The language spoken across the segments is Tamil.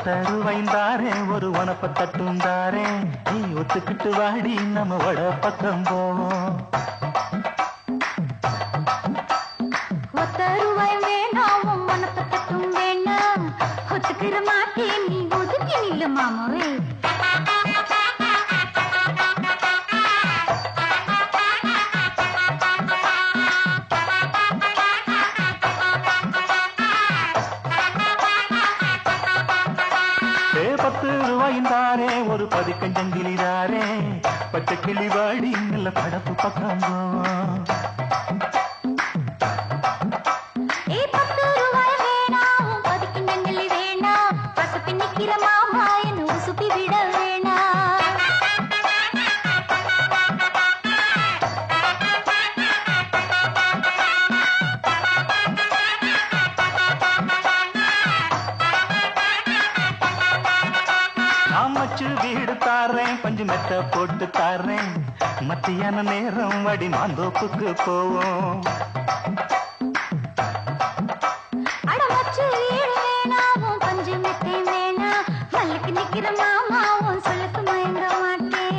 தருவைந்தாரே ஒரு உனப்ப தட்டுந்தாரே நீ ஒத்துக்கிட்டு வாடி நம்ம வட பக்கம் போவோம். ஒத்தருவாய் வேணாம் உனப்ப தட்டும் வேணாம் ஒத்துக்கிற மாட்டேன் நீ ஒதுக்கி நில்லு மாமாவே. ரூபாய்ந்தாரே ஒரு பதிக்கஞ்சங்கிலிதாரே பச்சை கிளி வாடி நல்ல படப்பு பக்கம் போவோம். வீடு தாரேன் பஞ்சு மெத்த போட்டு தாரேன் மத்தியான நேரம் வடி மாந்தோப்புக்கு போவோம். பஞ்சு மெத்தை வேணா மல்லுக்கு நிக்கிற மாமாவும் சொல்லுக்கு மயங்க மாட்டேன்.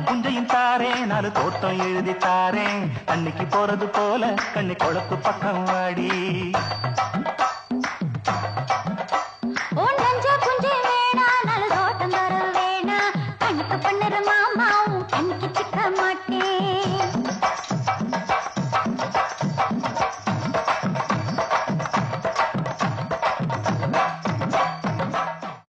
புஞ்சையும் தாரேன் நாலு தோட்டம் எழுதி தாரேன் அன்னைக்கு போறது போல கண்ணி கொழப்பு பக்கம் வாடி. புஞ்சை வேணா நாலு தோட்டம் தர வேணா கண்ணுக்கு பண்ணுற மாமாவும் கண்ணுக்கு சிக்க மாட்டேன்.